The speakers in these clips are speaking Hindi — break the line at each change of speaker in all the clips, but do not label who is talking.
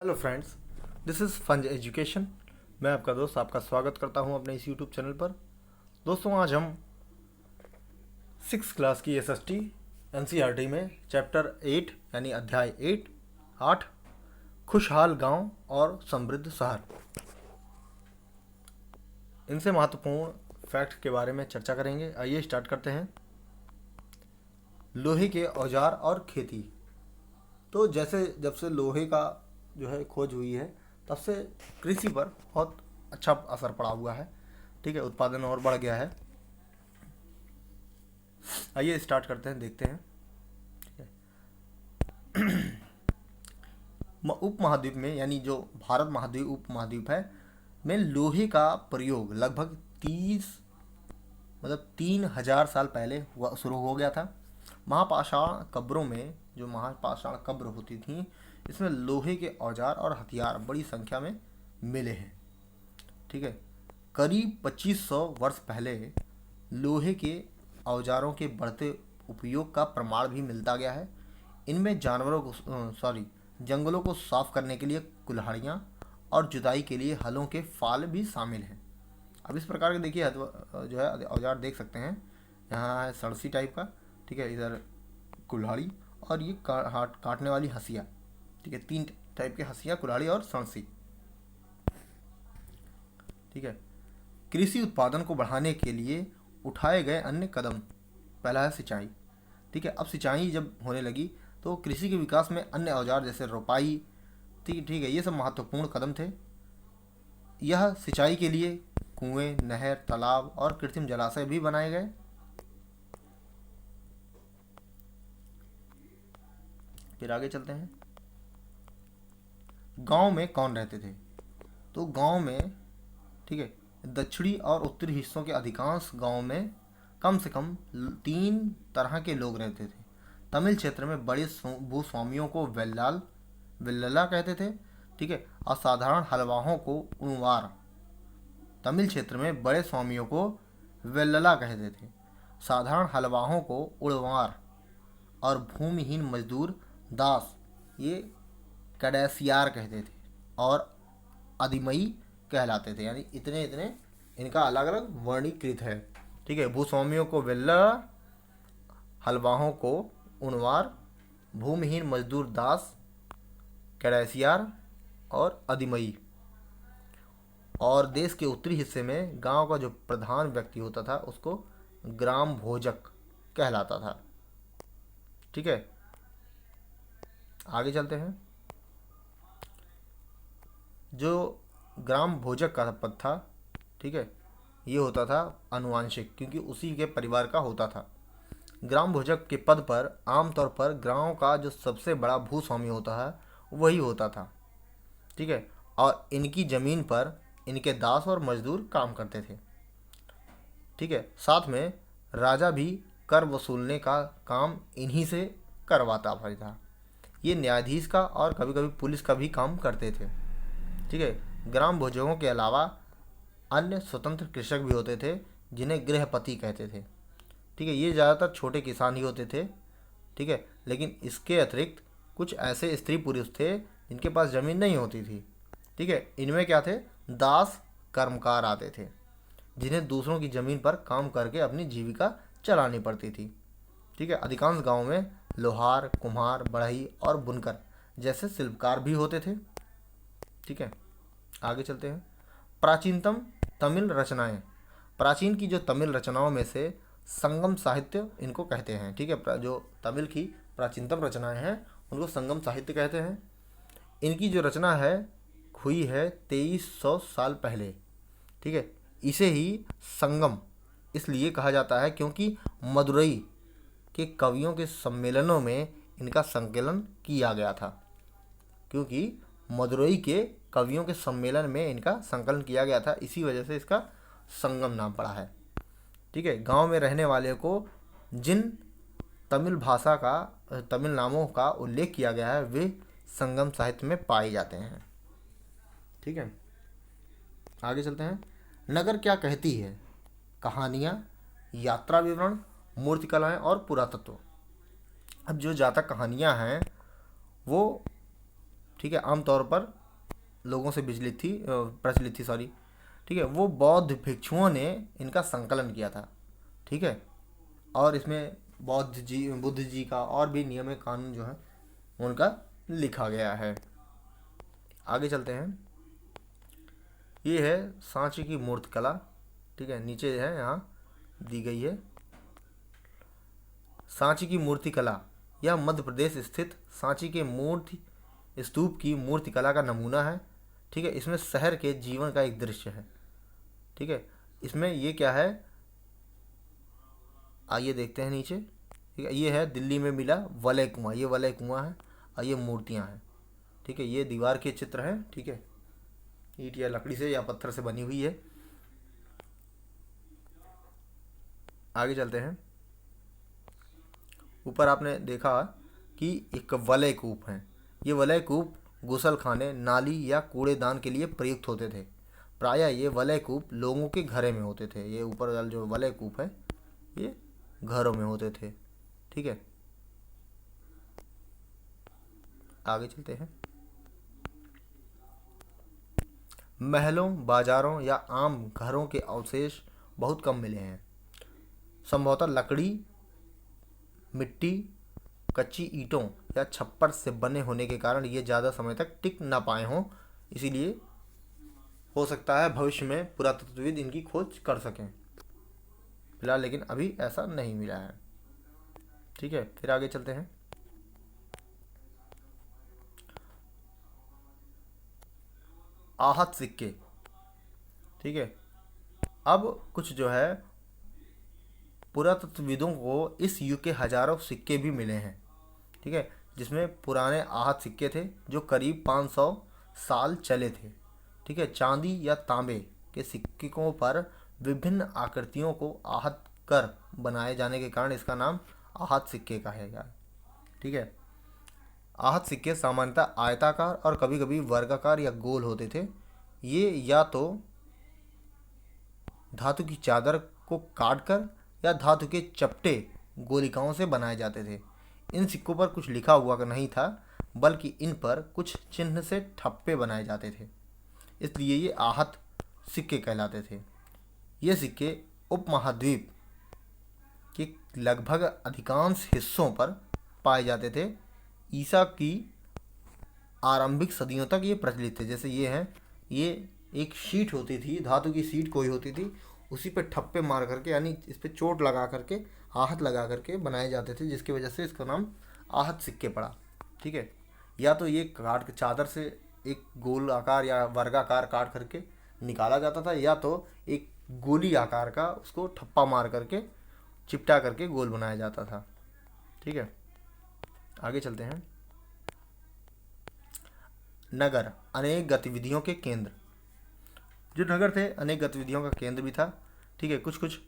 हेलो फ्रेंड्स, दिस इज़ फंज एजुकेशन। मैं आपका दोस्त आपका स्वागत करता हूं अपने इस यूट्यूब चैनल पर। दोस्तों, आज हम 6 क्लास की एसएसटी एनसीईआरटी में चैप्टर 8 यानी अध्याय 8 खुशहाल गांव और समृद्ध शहर, इनसे महत्वपूर्ण फैक्ट के बारे में चर्चा करेंगे। आइए स्टार्ट करते हैं। लोहे के औजार और खेती। तो जैसे जब से लोहे का जो है खोज हुई है, तब से कृषि पर बहुत अच्छा असर पड़ा हुआ है। ठीक है, उत्पादन और बढ़ गया है। आइए स्टार्ट करते हैं, देखते हैं। ठीक है, उपमहाद्वीप में यानी जो भारत महाद्वीप उपमहाद्वीप है में लोहे का प्रयोग लगभग 3,000 साल पहले हुआ शुरू हो गया था। महापाषाण कब्रों में, जो महापाषाण कब्र होती थी, इसमें लोहे के औजार और हथियार बड़ी संख्या में मिले हैं। ठीक है, करीब 2500 वर्ष पहले लोहे के औजारों के बढ़ते उपयोग का प्रमाण भी मिलता गया है। इनमें जानवरों को जंगलों को साफ करने के लिए कुल्हाड़ियाँ और जुताई के लिए हलों के फाल भी शामिल हैं। अब इस प्रकार के देखिए जो है औजार देख सकते हैं। यहाँ है सड़सी टाइप का, ठीक है, इधर कुल्हाड़ी और ये काटने वाली हंसिया। ठीक है, 3 टाइप के हंसिया, कुल्हाड़ी और सड़सी। ठीक है, कृषि उत्पादन को बढ़ाने के लिए उठाए गए अन्य कदम। पहला है सिंचाई। ठीक है, अब सिंचाई जब होने लगी तो कृषि के विकास में अन्य औजार जैसे रोपाई, ठीक है, ये सब महत्वपूर्ण कदम थे। यह सिंचाई के लिए कुएं, नहर, तालाब और कृत्रिम जलाशय भी बनाए गए। फिर आगे चलते हैं। गांव में कौन रहते थे? तो गांव में, ठीक है, दक्षिणी और उत्तरी हिस्सों के अधिकांश गांवों में कम से कम 3 तरह के लोग रहते थे। तमिल क्षेत्र में बड़े भूस्वामियों को वेल्लला कहते थे। ठीक है, और साधारण हलवाहों को उणवार। तमिल क्षेत्र में बड़े स्वामियों को वेल्लला कहते थे, साधारण हलवाहों को उड़वार, और भूमिहीन मजदूर दास, ये कडेसियार कहते थे और अधिमई कहलाते थे। यानी इतने इतने इनका अलग अलग वर्णीकृत है। ठीक है, भूस्वामियों को वेल्ला, हलवाहों को उनवार, भूमिहीन मजदूर दास, कैडेसियार और अधिमई। और देश के उत्तरी हिस्से में गांव का जो प्रधान व्यक्ति होता था उसको ग्राम भोजक कहलाता था। ठीक है, आगे चलते हैं। जो ग्राम भोजक का पद था, ठीक है, ये होता था अनुवांशिक, क्योंकि उसी के परिवार का होता था। ग्राम भोजक के पद पर आमतौर पर गांव का जो सबसे बड़ा भूस्वामी होता है वही होता था। ठीक है, और इनकी ज़मीन पर इनके दास और मजदूर काम करते थे। ठीक है, साथ में राजा भी कर वसूलने का काम इन्हीं से करवाता था। ये न्यायाधीश का और कभी कभी पुलिस का भी काम करते थे। ठीक है, ग्राम भोजकों के अलावा अन्य स्वतंत्र कृषक भी होते थे जिन्हें गृहपति कहते थे। ठीक है, ये ज़्यादातर छोटे किसान ही होते थे। ठीक है, लेकिन इसके अतिरिक्त कुछ ऐसे स्त्री पुरुष थे जिनके पास ज़मीन नहीं होती थी। ठीक है, इनमें क्या थे? दास कर्मकार आते थे जिन्हें दूसरों की ज़मीन पर काम करके अपनी जीविका चलानी पड़ती थी। ठीक है, अधिकांश गांवों में लोहार, कुम्हार, बढ़ई और बुनकर जैसे शिल्पकार भी होते थे। ठीक है, आगे चलते हैं। प्राचीनतम तमिल रचनाएं। प्राचीन की जो तमिल रचनाओं में से संगम साहित्य इनको कहते हैं। ठीक है, जो तमिल की प्राचीनतम रचनाएं हैं उनको संगम साहित्य कहते हैं। इनकी जो रचना है हुई है 2300 साल पहले। ठीक है, इसे ही संगम इसलिए कहा जाता है क्योंकि मदुरई के कवियों के सम्मेलनों में इनका संकलन किया गया था। क्योंकि मदुरई के कवियों के सम्मेलन में इनका संकलन किया गया था, इसी वजह से इसका संगम नाम पड़ा है। ठीक है, गांव में रहने वाले को जिन तमिल नामों का उल्लेख किया गया है वे संगम साहित्य में पाए जाते हैं। ठीक है, आगे चलते हैं। नगर क्या कहती है? कहानियाँ, यात्रा विवरण, मूर्तिकलाएँ और पुरातत्व। अब जो जातक कहानियाँ हैं वो ठीक है, आमतौर पर लोगों से प्रचलित थी, सॉरी। ठीक है, वो बौद्ध भिक्षुओं ने इनका संकलन किया था। ठीक है, और इसमें बुद्ध जी का और भी नियम कानून जो है उनका लिखा गया है। आगे चलते हैं। ये है सांची की मूर्तिकला। ठीक है, नीचे है यहाँ दी गई है सांची की मूर्तिकला। यह मध्य प्रदेश स्थित सांची के मूर्ति स्तूप की मूर्तिकला का नमूना है। ठीक है, इसमें शहर के जीवन का एक दृश्य है। ठीक है, इसमें ये क्या है, आइए देखते हैं नीचे। ठीक है, ये है दिल्ली में मिला वलय कुआं, ये वलय कुआं है और ये मूर्तियां हैं। ठीक है, ये दीवार के चित्र हैं। ठीक है, ईंट या लकड़ी से या पत्थर से बनी हुई है। आगे चलते हैं। ऊपर आपने देखा कि एक वलय कूप है। ये वलय कूप गुसल खाने, नाली या कूड़ेदान के लिए प्रयुक्त होते थे। प्रायः ये वलय कूप लोगों के घरों में होते थे। ये ऊपर वाला जो वलय कूप है ये घरों में होते थे। ठीक है, आगे चलते हैं। महलों, बाजारों या आम घरों के अवशेष बहुत कम मिले हैं। संभवतः लकड़ी, मिट्टी, कच्ची ईंटों या छप्पर से बने होने के कारण ये ज़्यादा समय तक टिक ना पाए हों। इसीलिए हो सकता है भविष्य में पुरातत्वविद इनकी खोज कर सकें। फिलहाल लेकिन अभी ऐसा नहीं मिला है। ठीक है, फिर आगे चलते हैं। आहत सिक्के। ठीक है, अब कुछ जो है पुरातत्वविदों को इस युग के हजारों सिक्के भी मिले हैं। ठीक है, जिसमें पुराने आहत सिक्के थे जो करीब 500 साल चले थे। ठीक है, चांदी या तांबे के सिक्कों पर विभिन्न आकृतियों को आहत कर बनाए जाने के कारण इसका नाम आहत सिक्के का है यार। ठीक है, आहत सिक्के सामान्यतः आयताकार और कभी कभी वर्गाकार या गोल होते थे। ये या तो धातु की चादर को काटकर या धातु के चपटे गोलिकाओं से बनाए जाते थे। इन सिक्कों पर कुछ लिखा हुआ नहीं था, बल्कि इन पर कुछ चिन्ह से ठप्पे बनाए जाते थे, इसलिए ये आहत सिक्के कहलाते थे। ये सिक्के उपमहाद्वीप के लगभग अधिकांश हिस्सों पर पाए जाते थे। ईसा की आरंभिक सदियों तक ये प्रचलित थे। जैसे ये हैं, ये एक शीट होती थी, धातु की शीट कोई होती थी, उसी पे ठप्पे मार करके यानी इस पे चोट लगा करके, आहत लगा करके बनाए जाते थे, जिसकी वजह से इसका नाम आहत सिक्के पड़ा। ठीक है, या तो ये काट के चादर से एक गोल आकार या वर्गाकार काट करके निकाला जाता था, या तो एक गोली आकार का उसको ठप्पा मार करके चिपटा करके गोल बनाया जाता था। ठीक है, आगे चलते हैं। नगर अनेक गतिविधियों के केंद्र। जो नगर थे अनेक गतिविधियों का केंद्र भी था। ठीक है, कुछ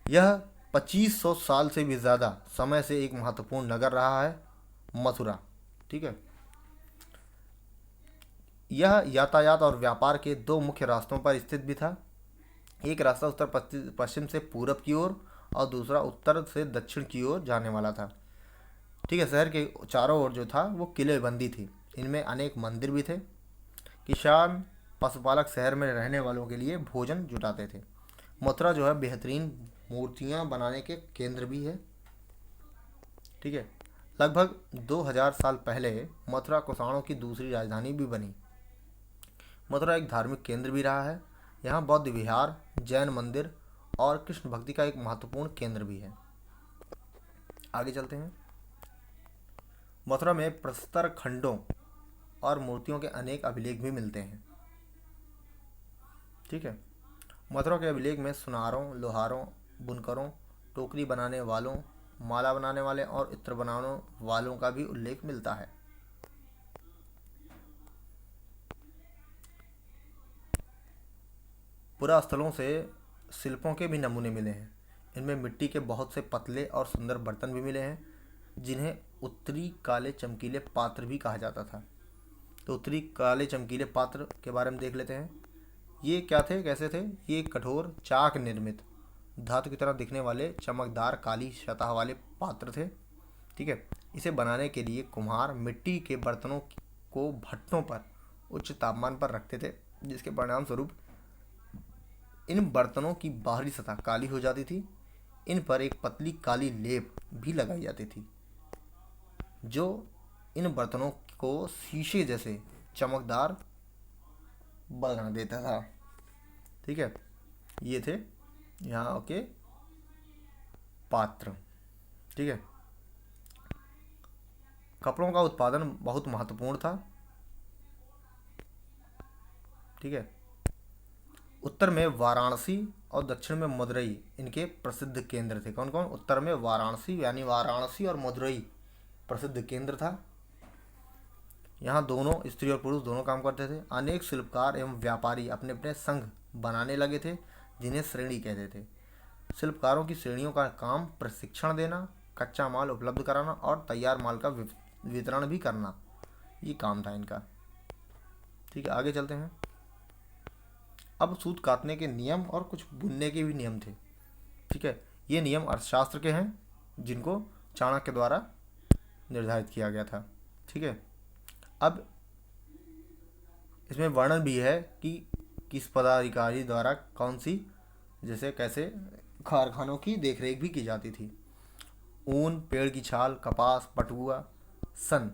यह 2500 साल से भी ज़्यादा समय से एक महत्वपूर्ण नगर रहा है, मथुरा। ठीक है, यह यातायात और व्यापार के दो मुख्य रास्तों पर स्थित भी था। एक रास्ता उत्तर पश्चिम से पूरब की ओर और दूसरा उत्तर से दक्षिण की ओर जाने वाला था। ठीक है, शहर के चारों ओर जो था वो किलेबंदी थी। इनमें अनेक मंदिर भी थे। किसान पशुपालक शहर में रहने वालों के लिए भोजन जुटाते थे। मथुरा जो है बेहतरीन मूर्तियाँ बनाने के केंद्र भी है। ठीक है, लगभग 2000 साल पहले मथुरा कुषाणों की दूसरी राजधानी भी बनी। मथुरा एक धार्मिक केंद्र भी रहा है। यहाँ बौद्ध विहार, जैन मंदिर और कृष्ण भक्ति का एक महत्वपूर्ण केंद्र भी है। आगे चलते हैं। मथुरा में प्रस्तर खंडों और मूर्तियों के अनेक अभिलेख भी मिलते हैं। ठीक है, मथुरा के अभिलेख में सुनारों, लोहारों, बुनकरों, टोकरी बनाने वालों, माला बनाने वाले और इत्र बनाने वालों का भी उल्लेख मिलता है। पुरास्थलों से शिल्पों के भी नमूने मिले हैं। इनमें मिट्टी के बहुत से पतले और सुंदर बर्तन भी मिले हैं, जिन्हें उत्तरी काले चमकीले पात्र भी कहा जाता था। तो उत्तरी काले चमकीले पात्र के बारे में देख लेते हैं। ये क्या थे, कैसे थे? ये कठोर चाक निर्मित धातु की तरह दिखने वाले चमकदार काली सतह वाले पात्र थे। ठीक है, इसे बनाने के लिए कुम्हार मिट्टी के बर्तनों को भट्टों पर उच्च तापमान पर रखते थे, जिसके परिणाम स्वरूप इन बर्तनों की बाहरी सतह काली हो जाती थी। इन पर एक पतली काली लेप भी लगाई जाती थी, जो इन बर्तनों को शीशे जैसे चमकदार बना देता था। ठीक है, ये थे यहाँ के पात्र। ठीक है, कपड़ों का उत्पादन बहुत महत्वपूर्ण था। ठीक है, उत्तर में वाराणसी और दक्षिण में मदुरई इनके प्रसिद्ध केंद्र थे। कौन कौन? उत्तर में वाराणसी, यानी वाराणसी और मदुरई प्रसिद्ध केंद्र था। यहाँ दोनों स्त्री और पुरुष दोनों काम करते थे। अनेक शिल्पकार एवं व्यापारी अपने अपने संघ बनाने लगे थे, जिन्हें श्रेणी कहते थे। शिल्पकारों की श्रेणियों का काम प्रशिक्षण देना, कच्चा माल उपलब्ध कराना और तैयार माल का वितरण भी करना, ये काम था इनका। ठीक है, आगे चलते हैं। अब सूत काटने के नियम और कुछ बुनने के भी नियम थे। ठीक है, ये नियम अर्थशास्त्र के हैं, जिनको चाणक्य द्वारा निर्धारित किया गया था। ठीक है, अब इसमें वर्णन भी है कि किस पदाधिकारी द्वारा कौन सी, जैसे कैसे कारखानों की देखरेख भी की जाती थी। ऊन, पेड़ की छाल, कपास, पटुआ, सन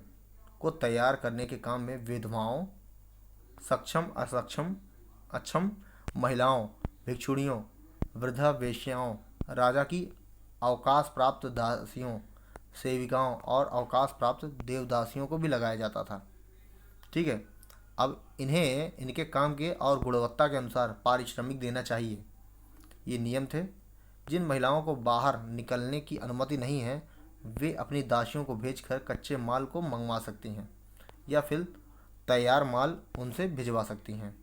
को तैयार करने के काम में विधवाओं, सक्षम अक्षम महिलाओं, भिक्षुणियों, वृद्धा वेश्याओं, राजा की अवकाश प्राप्त दासियों, सेविकाओं और अवकाश प्राप्त देवदासियों को भी लगाया जाता था। ठीक है, अब इन्हें इनके काम के और गुणवत्ता के अनुसार पारिश्रमिक देना चाहिए, ये नियम थे। जिन महिलाओं को बाहर निकलने की अनुमति नहीं है, वे अपनी दासियों को भेजकर कच्चे माल को मंगवा सकती हैं या फिर तैयार माल उनसे भिजवा सकती हैं।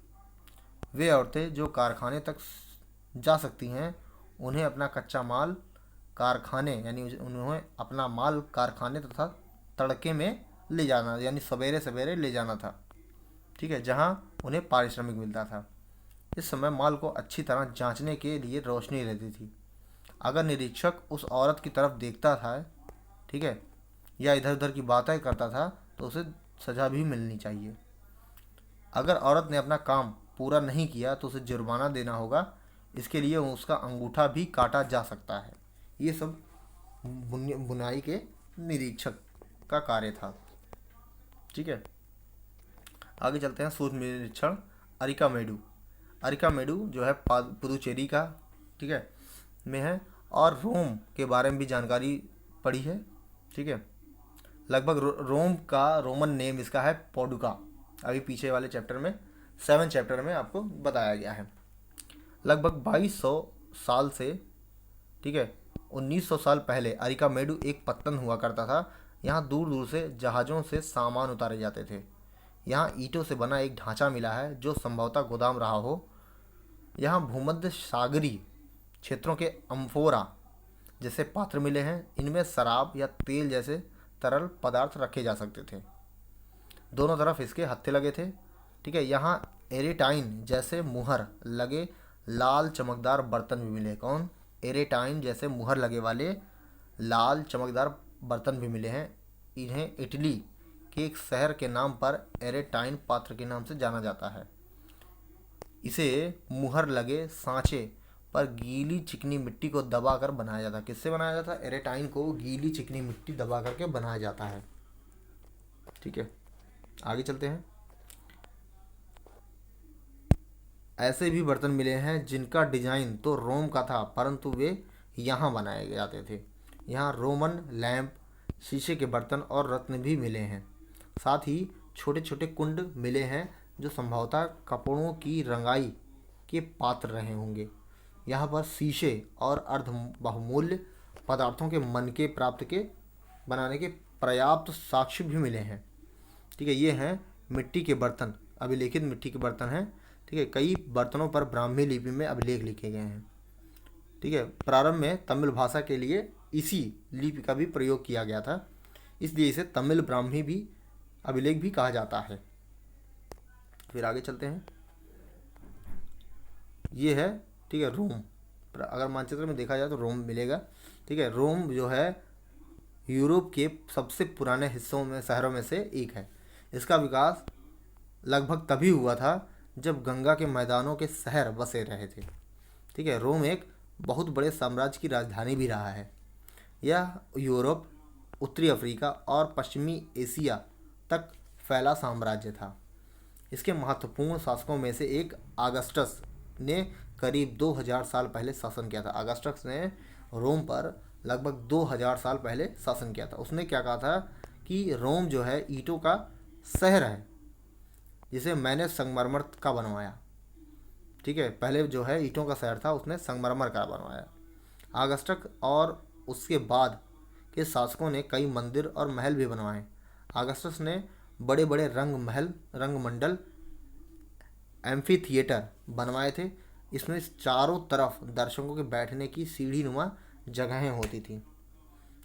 वे औरतें जो कारखाने तक जा सकती हैं, उन्हें अपना कच्चा माल कारखाने, यानी उन्हें अपना माल कारखाने तथा तड़के में ले जाना, यानी सवेरे सवेरे ले जाना था। ठीक है, जहाँ उन्हें पारिश्रमिक मिलता था। इस समय माल को अच्छी तरह जांचने के लिए रोशनी रहती थी। अगर निरीक्षक उस औरत की तरफ देखता था, ठीक है, या इधर उधर की बातें करता था, तो उसे सज़ा भी मिलनी चाहिए। अगर औरत ने अपना काम पूरा नहीं किया तो उसे जुर्माना देना होगा। इसके लिए उसका अंगूठा भी काटा जा सकता है। ये सब बुनाई के निरीक्षक का कार्य था। ठीक है, आगे चलते हैं। सूत निरीक्षण अरिका मेडू जो है पुदुचेरी का, ठीक है, में है, और रोम के बारे में भी जानकारी पड़ी है। ठीक है, लगभग रोम का रोमन नेम इसका है पोडुका। अभी पीछे वाले चैप्टर में 7 चैप्टर में आपको बताया गया है। लगभग 2200 साल से, ठीक है, 1900 साल पहले अरिका मेडू एक पत्तन हुआ करता था। यहाँ दूर दूर से जहाज़ों से सामान उतारे जाते थे। यहाँ ईंटों से बना एक ढांचा मिला है, जो संभवतः गोदाम रहा हो। यहाँ भूमध्य सागरीय क्षेत्रों के अम्फोरा जैसे पात्र मिले हैं। इनमें शराब या तेल जैसे तरल पदार्थ रखे जा सकते थे। दोनों तरफ इसके हत्थे लगे थे। ठीक है, यहाँ एरेटाइन जैसे मुहर लगे लाल चमकदार बर्तन भी मिले। कौन? एरेटाइन जैसे मुहर लगे वाले लाल चमकदार बर्तन भी मिले हैं। इन्हें इटली के एक शहर के नाम पर एरेटाइन पात्र के नाम से जाना जाता है। इसे मुहर लगे सांचे पर गीली चिकनी मिट्टी को दबाकर बनाया जाता है। किससे बनाया जाता है? एरेटाइन को गीली चिकनी मिट्टी दबा करके बनाया जाता है। ठीक है, आगे चलते हैं। ऐसे भी बर्तन मिले हैं जिनका डिजाइन तो रोम का था, परंतु वे यहाँ बनाए जाते थे। यहाँ रोमन लैंप, शीशे के बर्तन और रत्न भी मिले हैं। साथ ही छोटे छोटे कुंड मिले हैं, जो संभवतः कपड़ों की रंगाई के पात्र रहे होंगे। यहाँ पर शीशे और अर्ध बहुमूल्य पदार्थों के मनके प्राप्त के बनाने के पर्याप्त साक्ष्य भी मिले हैं। ठीक है, ये हैं मिट्टी के बर्तन, अभिलेखित मिट्टी के बर्तन हैं। ठीक है, कई बर्तनों पर ब्राह्मी लिपि में अभिलेख लिखे गए हैं। ठीक है, प्रारंभ में तमिल भाषा के लिए इसी लिपि का भी प्रयोग किया गया था, इसलिए इसे तमिल ब्राह्मी भी अभिलेख भी कहा जाता है। फिर आगे चलते हैं। ये है, ठीक है, रोम। अगर मानचित्र में देखा जाए तो रोम मिलेगा। ठीक है, रोम जो है यूरोप के सबसे पुराने हिस्सों में, शहरों में से एक है। इसका विकास लगभग तभी हुआ था जब गंगा के मैदानों के शहर बसे रहे थे। ठीक है, रोम एक बहुत बड़े साम्राज्य की राजधानी भी रहा है। यह यूरोप, उत्तरी अफ्रीका और पश्चिमी एशिया तक फैला साम्राज्य था। इसके महत्वपूर्ण शासकों में से एक आगस्टस ने करीब 2000 साल पहले शासन किया था। आगस्टस ने रोम पर लगभग 2000 साल पहले शासन किया था। उसने क्या कहा था कि रोम जो है ईंटों का शहर है, जिसे मैंने संगमरमर का बनवाया। ठीक है, पहले जो है ईंटों का शहर था, उसने संगमरमर का बनवाया। आगस्टक और उसके बाद के शासकों ने कई मंदिर और महल भी बनवाए। आगस्टस ने बड़े बड़े रंगमंडल, एम्फी थिएटर बनवाए थे। इसमें चारों तरफ दर्शकों के बैठने की सीढ़ी नुमा जगहें होती थी।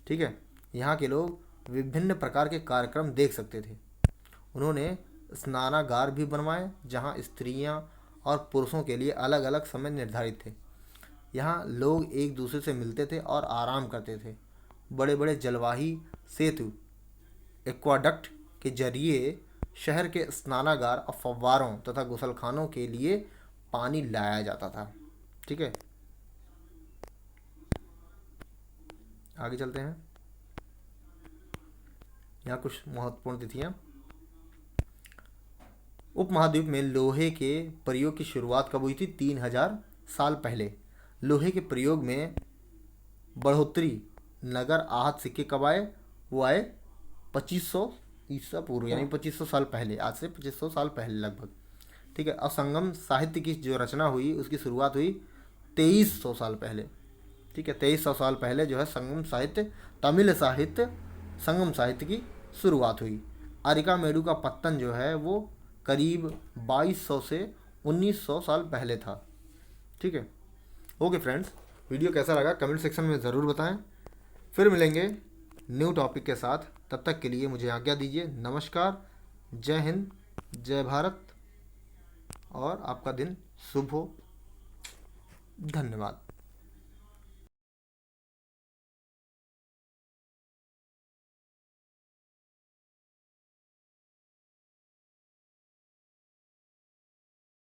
ठीक है, यहाँ के लोग विभिन्न प्रकार के कार्यक्रम देख सकते थे। उन्होंने स्नानागार भी बनवाए जहाँ स्त्रियाँ और पुरुषों के लिए अलग अलग समय निर्धारित थे। यहाँ लोग एक दूसरे से मिलते थे और आराम करते थे। बड़े बड़े जलवाही सेतु, एक्वाडक्ट के जरिए शहर के स्नानागार और फव्वारों तथा गुसलखानों के लिए पानी लाया जाता था। ठीक है, आगे चलते हैं। यहाँ कुछ महत्वपूर्ण तिथियाँ। उपमहाद्वीप में लोहे के प्रयोग की शुरुआत कब हुई थी? 3000 साल पहले। लोहे के प्रयोग में बढ़ोतरी नगर आहत सिक्के कब आए? वो आए 2500 ईसा पूर्व, यानी 2500 साल पहले, आज से 2500 साल पहले लगभग। ठीक है, और संगम साहित्य की जो रचना हुई उसकी शुरुआत हुई 2300 साल पहले। ठीक है, 2300 साल पहले जो है संगम साहित्य, तमिल साहित्य, संगम साहित्य की शुरुआत हुई। अरिकामेडु का पत्तन जो है वो करीब 2200 से 1900 साल पहले था। ठीक है, ओके फ्रेंड्स, वीडियो कैसा लगा कमेंट सेक्शन में ज़रूर बताएं। फिर मिलेंगे न्यू टॉपिक के साथ, तब तक के लिए मुझे आज्ञा दीजिए। नमस्कार, जय हिंद, जय भारत, और आपका दिन शुभ हो। धन्यवाद।